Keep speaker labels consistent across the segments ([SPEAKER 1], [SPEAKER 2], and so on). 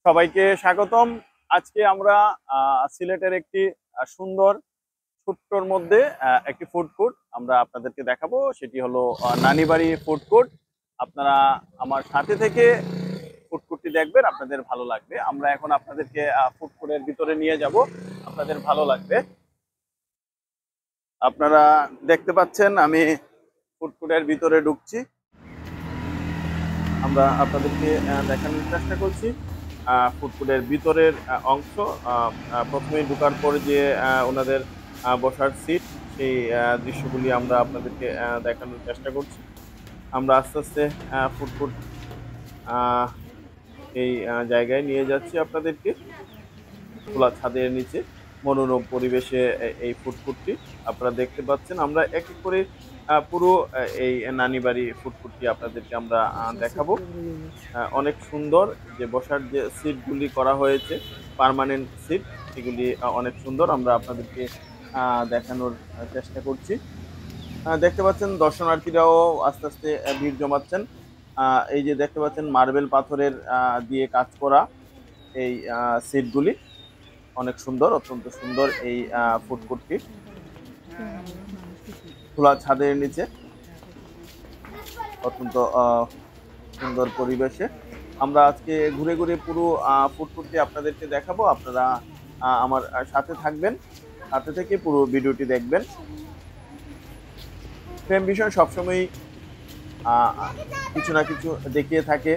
[SPEAKER 1] সবাইকে স্বাগতম। আজকে আমরা সিলেটের একটি সুন্দর ছোট্টর মধ্যে একটি ফুড কোর্ট আমরা আপনাদেরকে দেখাবো। সেটি হলো নানিবাড়ি ফুড কোর্ট। আপনারা আমার সাথে থেকে ফুড কোর্টটি দেখবেন, আপনাদের ভালো লাগবে। আমরা এখন আপনাদেরকে ফুড কোর্টের ভিতরে নিয়ে যাব, আপনাদের ভালো লাগবে। আপনারা দেখতে পাচ্ছেন আমি ফুড কোর্টের ভিতরে ঢুকছি। আমরা আপনাদেরকে দেখানোর চেষ্টা করছি ফুড কোর্টের ভিতরের অংশ। প্রথমে ঢোকার পরে যে ওনাদের বসার সিট, সেই দৃশ্যগুলি আমরা আপনাদেরকে দেখানোর চেষ্টা করছি। আমরা আস্তে আস্তে ফুড কোর্ট এই জায়গায় নিয়ে যাচ্ছি আপনাদেরকে। খোলা ছাদের নিচে মনোরম পরিবেশে এই ফুড কোর্টটি আপনারা দেখতে পাচ্ছেন। আমরা এক এক করে পুরো এই নানিবাড়ি ফুড কোর্টটি আপনাদেরকে আমরা দেখাবো। অনেক সুন্দর যে বসার যে সিটগুলি করা হয়েছে, পার্মানেন্ট সিট, সেগুলি অনেক সুন্দর। আমরা আপনাদেরকে দেখানোর চেষ্টা করছি। দেখতে পাচ্ছেন দর্শনার্থীরাও আস্তে আস্তে ভিড় জমাচ্ছেন। এই যে দেখতে পাচ্ছেন মার্বেল পাথরের দিয়ে কাজ করা এই সিটগুলি অনেক সুন্দর, অত্যন্ত সুন্দর এই ফুড কোর্টটি খোলা ছাদের নিচে অত্যন্ত সুন্দর পরিবেশে। আমরা আজকে ঘুরে ঘুরে পুরো ফুড কোর্টটি আপনাদেরকে দেখাবো। আপনারা আমার সাথে থাকবেন, সাথে থেকে পুরো ভিডিওটি দেখবেন। ফ্রেম ভিশন সবসময় কিছু না কিছু দেখিয়ে থাকে,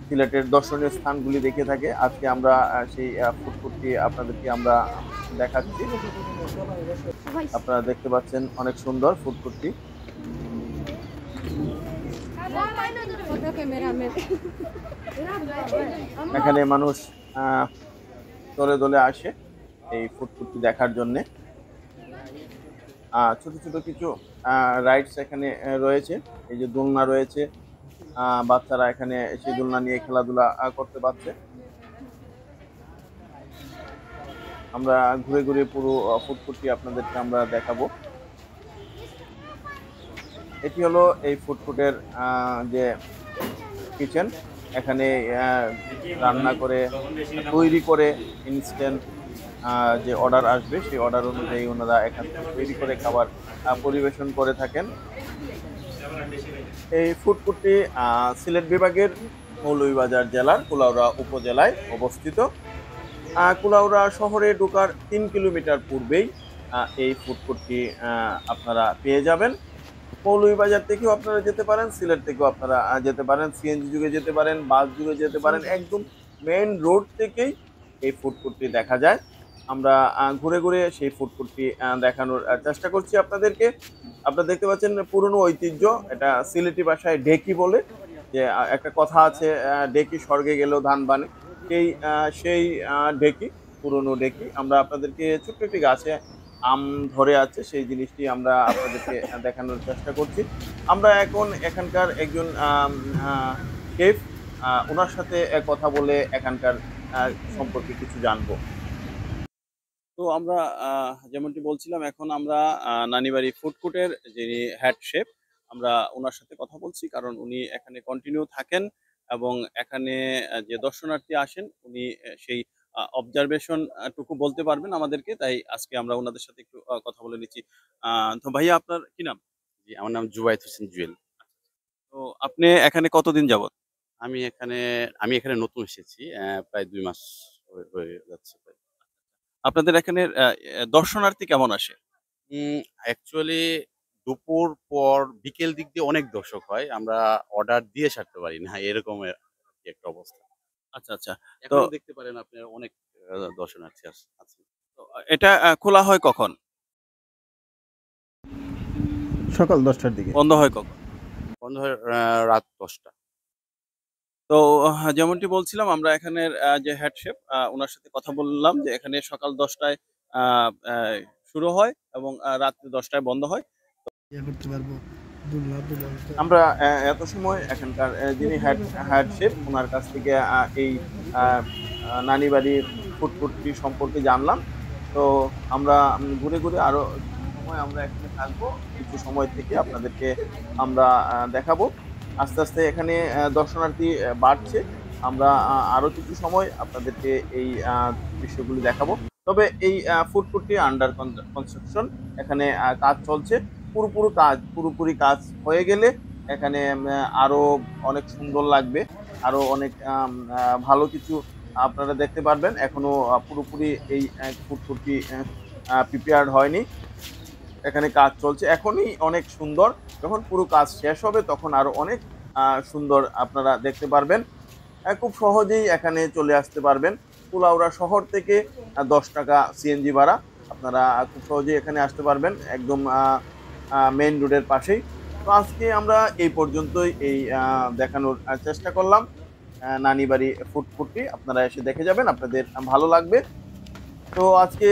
[SPEAKER 1] সিলেটের দর্শনীয় স্থানগুলি দেখিয়ে থাকে। আজকে আমরা সেই ফুড কোর্টটি আপনাদেরকে আমরা দেখাচ্ছি। আপনারা দেখতে পাচ্ছেন অনেক সুন্দর ফুড কোর্টটি। এখানে মানুষ দলে দলে আসে এই ফুড কোর্টটি দেখার জন্যে। ছোট ছোট কিছু রাইডস এখানে রয়েছে। এই যে দোলনা রয়েছে, বাচ্চারা এখানে সেই দোলনা নিয়ে খেলাধুলা করতে পারছে। আমরা ঘুরে ঘুরে পুরো ফুড কোর্টটি আপনাদেরকে আমরা দেখাবো। এটি হলো এই ফুড কোর্টের যে কিচেন। এখানে রান্না করে তৈরি করে ইনস্ট্যান্ট যে অর্ডার আসবে সেই অর্ডার অনুযায়ী ওনারা এখান থেকে তৈরি করে খাবার পরিবেশন করে থাকেন। এই ফুড কোর্টটি সিলেট বিভাগের মৌলভীবাজার জেলার কুলাউড়া উপজেলায় অবস্থিত। কুলাউড়া শহরে ঢোকার 3 কিলোমিটার পূর্বেই এই ফুড কোর্টটি আপনারা পেয়ে যাবেন। মৌলভীবাজার থেকেও আপনারা যেতে পারেন, সিলেট থেকেও আপনারা যেতে পারেন, সিএনজি যুগে যেতে পারেন, বাস যুগে যেতে পারেন। একদম মেইন রোড থেকেই এই ফুড কোর্টটি দেখা যায়। আমরা ঘুরে ঘুরে সেই ফুড কোর্টটি দেখানোর চেষ্টা করছি আপনাদেরকে। আপনারা দেখতে পাচ্ছেন পুরনো ঐতিহ্য, এটা সিলেটি ভাষায় ঢেকি বলে। যে একটা কথা আছে, ঢেকি স্বর্গে গেলেও ধান বানে। সেই ঢেকি, পুরনো ঢেকি। আমরা আপনাদেরকে ছোট্ট একটি গাছে আম ধরে আছে, সেই জিনিসটি আমরা আপনাদেরকে দেখানোর চেষ্টা করছি। আমরা এখন এখানকার একজন শেফ, ওনার সাথে কথা বলে এখানকার সম্পর্কে কিছু জানবো। তো আমরা যেমনটি বলছিলাম, এখন আমরা নানিবাড়ি ফুড কোর্টের যিনি হেড শেফ, আমরা ওনার সাথে কথা বলছি, কারণ উনি এখানে কন্টিনিউ থাকেন এবং এখানে যে দর্শনার্থী আসেন উনি সেই অবজারভেশন টুকু বলতে পারবেন আমাদেরকে। তাই আজকে আমরা ওনাদের সাথে একটু কথা বলে নিচ্ছি। তো ভাইয়া, আপনার কি নাম?
[SPEAKER 2] জি, আমার নাম জুবায়েদ হোসেন জুয়েল।
[SPEAKER 1] তো আপনি এখানে কতদিন যাবত?
[SPEAKER 2] আমি এখানে আমি এখানে নতুন এসেছি। প্রায় ২ মাস হয়ে যাচ্ছে প্রায়।
[SPEAKER 1] আপনাদের এখানে দর্শনার্থী কেমন আসে?
[SPEAKER 2] অ্যাকচুয়ালি দুপুর পর বিকেল দিক দিয়ে অনেক দর্শক হয়। আমরা অর্ডার দিয়ে ছাড়তে পারি না। এরকম আরকি একটা অবস্থা।
[SPEAKER 1] আচ্ছা, আচ্ছা। তো
[SPEAKER 2] এখনো দেখতে পারেন আপনার অনেক দর্শনার্থী আছে।
[SPEAKER 1] তো এটা খোলা হয় কখন?
[SPEAKER 3] সকাল ১০টার দিকে।
[SPEAKER 1] বন্ধ হয় কখন?
[SPEAKER 2] বন্ধ হয় রাত ১০টা।
[SPEAKER 1] তো যেমনটি বলছিলাম, আমরা এখানের যে হেড শেফ, উনার সাথে কথা বললাম যে এখানে সকাল ১০টায় আ আ শুরু হয় এবং রাত্রি ১০টায় বন্ধ হয়।
[SPEAKER 3] করতে পারবো।
[SPEAKER 1] আমরা এত সময় এখানকার যিনি হেড শেফ, উনার কাছ থেকে এই আ আ নানিবাড়ির ফুড কোর্টটি সম্পর্কে জানলাম। তো আমরা ঘুরে ঘুরে আরো সময় আমরা এখানে থাকবো। কিছু সময় থেকে আপনাদেরকে আমরা দেখাবো। আস্তে আস্তে এখানে দর্শনার্থী বাড়ছে। আমরা আরো কিছু সময় আপনাদেরকে এই দৃশ্যগুলি দেখাবো। তবে এই ফুড কোর্টটি আন্ডার কনস্ট্রাকশন, এখানে কাজ চলছে। পুরোপুরি কাজ হয়ে গেলে এখানে আরো অনেক সুন্দর লাগবে, আরো অনেক ভালো কিছু আপনারা দেখতে পারবেন। এখনো পুরোপুরি এই ফুড কোর্টটি প্রিপেয়ার্ড হয়নি, এখানে কাজ চলছে। এখনই অনেক সুন্দর, যখন পুরো কাজ শেষ হবে তখন আরো অনেক সুন্দর আপনারা দেখতে পারবেন। খুব সহজেই এখানে চলে আসতে পারবেন। কুলাউড়া শহর থেকে 10 টাকা সিএনজি ভাড়া, আপনারা খুব সহজেই এখানে আসতে পারবেন, একদম মেইন রোডের পাশেই। তো আজকে আমরা এই পর্যন্তই এই দেখানোর চেষ্টা করলাম নানিবাড়ি ফুড কোর্টটি। আপনারা এসে দেখে যাবেন, আপনাদের ভালো লাগবে। তো আজকে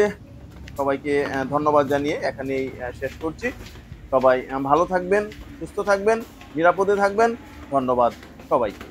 [SPEAKER 1] সবাইকে ধন্যবাদ জানিয়ে এখানেই শেষ করছি। সবাই ভালো থাকবেন, সুস্থ থাকবেন, নিরাপদে থাকবেন। ধন্যবাদ সবাইকে।